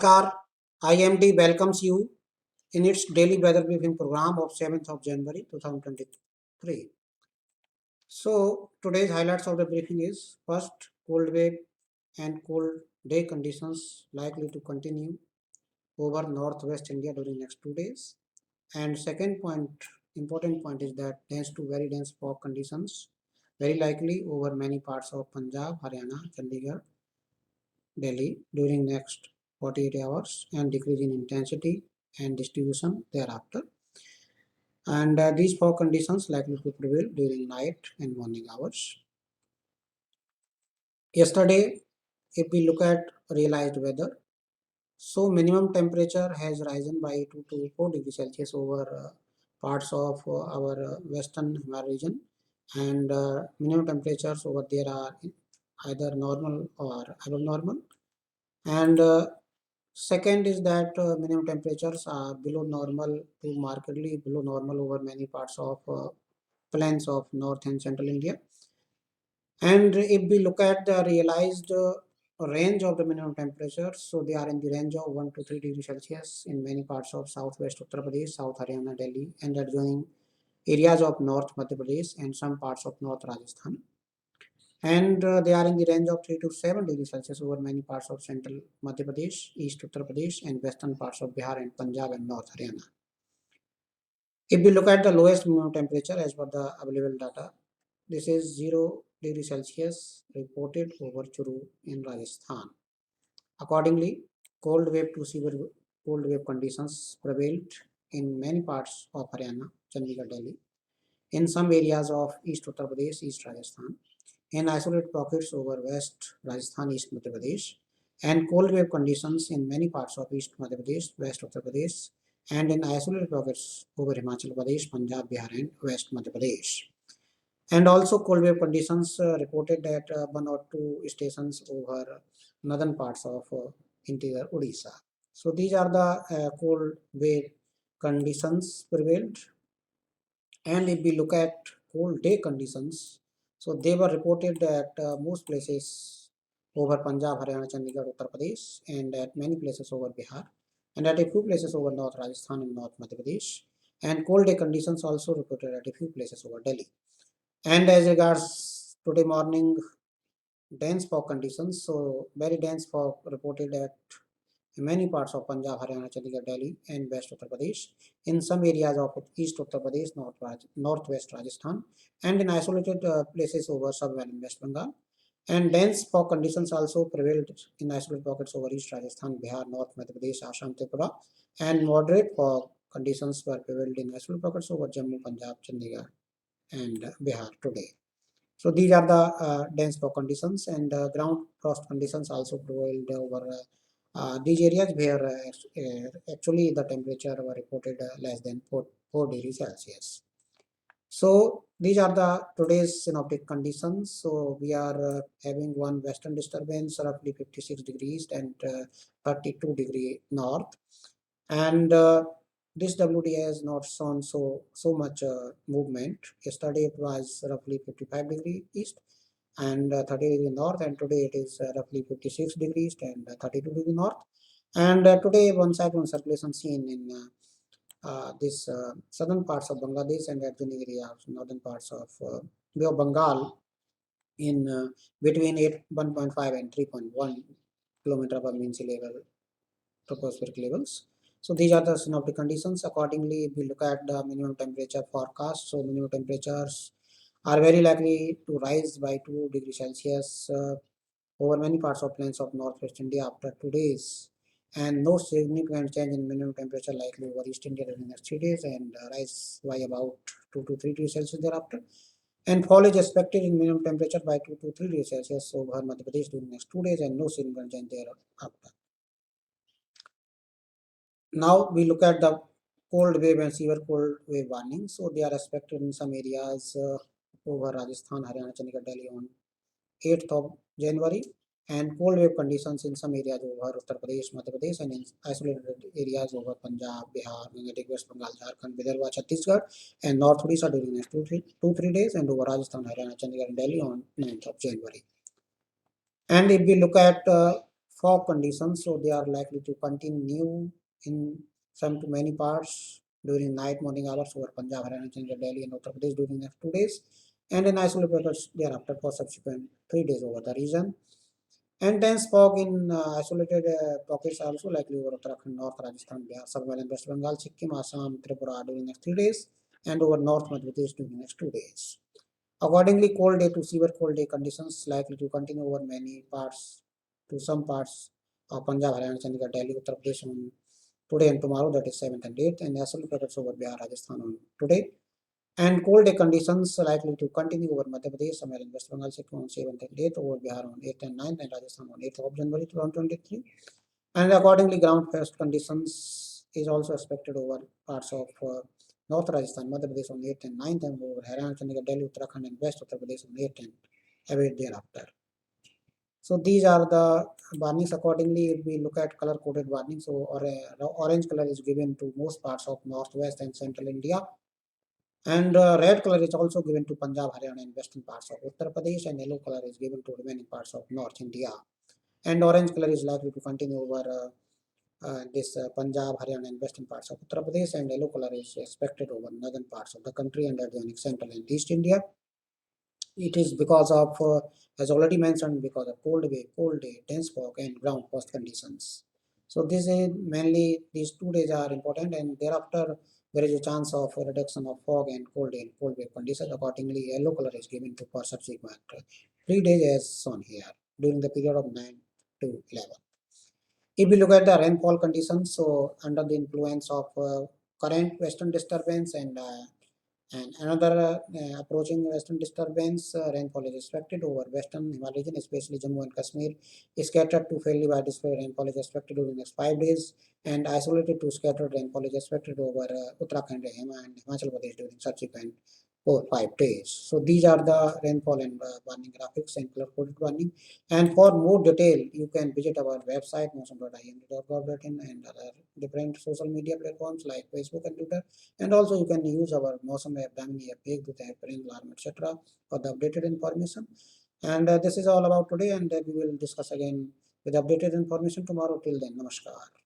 Namaskar. IMD welcomes you in its daily weather briefing program of 7th of January 2023. So, today's highlights of the briefing is first, cold wave and cold day conditions likely to continue over northwest India during next 2 days. And second point, important point is that dense to very dense fog conditions very likely over many parts of Punjab, Haryana, Chandigarh, Delhi during next 48 hours and decrease in intensity and distribution thereafter. And these fog conditions likely to prevail during night and morning hours. Yesterday, if we look at realized weather, so minimum temperature has risen by 2 to 4 degrees Celsius over parts of our western Himalaya region, and minimum temperatures over there are either normal or abnormal. And second is that minimum temperatures are below normal to markedly below normal over many parts of plains of north and central India. And if we look at the realized range of the minimum temperatures, so they are in the range of 1 to 3 degrees Celsius in many parts of southwest Uttar Pradesh, South Haryana, Delhi, and adjoining areas of North Madhya Pradesh and some parts of North Rajasthan. And they are in the range of 3 to 7 degrees Celsius over many parts of central Madhya Pradesh, East Uttar Pradesh, and western parts of Bihar and Punjab and North Haryana. If we look at the lowest minimum temperature as per the available data, this is 0 degrees Celsius reported over Churu in Rajasthan. Accordingly, cold wave to severe cold wave conditions prevailed in many parts of Haryana, Chandigarh, Delhi, in some areas of East Uttar Pradesh, East Rajasthan, in isolated pockets over West Rajasthan, East Madhya Pradesh, and cold wave conditions in many parts of East Madhya Pradesh, West Uttar Pradesh, and in isolated pockets over Himachal Pradesh, Punjab, Bihar, and West Madhya Pradesh. And also cold wave conditions reported at one or two stations over northern parts of interior Odisha. So these are the cold wave conditions prevailed. And if we look at cold day conditions, so they were reported at most places over Punjab, Haryana, Chandigarh, Uttar Pradesh, and at many places over Bihar, and at a few places over North Rajasthan and North Madhya Pradesh. And cold day conditions also reported at a few places over Delhi. And as regards today morning dense fog conditions, so very dense fog reported at many parts of Punjab, Haryana, Chandigarh, Delhi, and West Uttar Pradesh, in some areas of East Uttar Pradesh, Northwest Rajasthan, and in isolated places over Sub-Valley West Bengal. And dense fog conditions also prevailed in isolated pockets over East Rajasthan, Bihar, North Madhya Pradesh, Assam, Tripura, and moderate fog conditions were prevailed in isolated pockets over Jammu, Punjab, Chandigarh, and Bihar today. So these are the dense fog conditions, and ground frost conditions also prevailed over these areas where actually the temperature were reported less than 4 degrees Celsius. So these are the today's synoptic conditions. So we are having one western disturbance roughly 56 degrees and 32 degree north, and this WD has not shown so much movement. Yesterday it was roughly 55 degree east and 30 degree north, and today it is roughly 56 degrees and 32 degree north. And today one cyclone circulation seen in this southern parts of Bangladesh and adjoining areas, northern parts of Bay of Bengal in between 1.5 and 3.1 kilometer above mean sea level, tropospheric levels. So these are the synoptic conditions. Accordingly, if we look at the minimum temperature forecast, so minimum temperatures are very likely to rise by 2 degrees Celsius over many parts of plains of northwest India after 2 days, and no significant change in minimum temperature likely over East India during the next 3 days, and rise by about 2 to 3 degrees Celsius thereafter. And fall is expected in minimum temperature by 2 to 3 degrees Celsius over Madhya Pradesh during the next 2 days, and no significant change thereafter. Now we look at the cold wave and severe cold wave warning. So they are expected in some areas over Rajasthan, Haryana, Chandigarh, Delhi on 8th of January, and cold wave conditions in some areas over Uttar Pradesh, Madhya Pradesh, and in isolated areas over Punjab, Bihar, Bengal, West Bengal, Jharkhand, Vidarbha, Chhattisgarh, and North Odisha during the next 3 days, and over Rajasthan, Haryana, Chandigarh, and Delhi on 9th of January. And if we look at fog conditions, so they are likely to continue in some to many parts during night morning hours over Punjab, Haryana, Chandigarh, Delhi, and Uttar Pradesh during next 2 days, and in isolated pockets thereafter for subsequent 3 days over the region. And dense fog in isolated pockets also likely over Uttarakhand, North Rajasthan, Bihar, Bengal, West Bengal, Sikkim, Assam, Tripura during next 3 days, and over North Madhya Pradesh during next 2 days. Accordingly, cold day to severe cold day conditions likely to continue over many parts to some parts of Punjab, Haryana, Chandigarh, Delhi, Uttar Pradesh on today and tomorrow, that is 7th and 8th, and isolated over Bihar, Rajasthan on today. And cold day conditions likely to continue over Madhya Pradesh, somewhere in West Bengal, Sikkim on 7th and 8th, over Bihar on 8th and 9th, and Rajasthan on 8th of January 2023. And accordingly, ground frost conditions is also expected over parts of North Rajasthan, Madhya Pradesh on 8th and 9th, and over Haryana, Chandigarh, Delhi, Uttarakhand, and West Uttar Pradesh on 8th and await thereafter. So these are the warnings. Accordingly, if we look at color coded warnings, so orange color is given to most parts of northwest and central India, and red color is also given to Punjab, Haryana, and western parts of Uttar Pradesh, and yellow color is given to remaining parts of North India. And orange color is likely to continue over this Punjab, Haryana, and western parts of Uttar Pradesh, and yellow color is expected over northern parts of the country and adjoining central and east India. It is because of, as already mentioned, because of cold day, dense fog, and ground frost conditions. So this is mainly these 2 days are important, and thereafter there is a chance of a reduction of fog and cold day and cold wave conditions. Accordingly, yellow color is given to for subsequent 3 days as shown here during the period of 9 to 11. If we look at the rainfall conditions, so under the influence of current western disturbance and another approaching western disturbance, rainfall is expected over western Himalayan region, especially Jammu and Kashmir. Scattered to fairly widespread rainfall is expected during the next 5 days, and isolated to scattered rainfall is expected over Uttarakhand and Himachal Pradesh during subsequent 4 5 days. So these are the rainfall and warning graphics and color coded warning. And for more detail, you can visit our website mosam.imd.gov.in and other different social media platforms like Facebook and Twitter. And also you can use our Mosam app, Damini app, Ekdut app, Rain Alarm, etc. for the updated information. And this is all about today, and we will discuss again with updated information tomorrow. Till then, namaskar.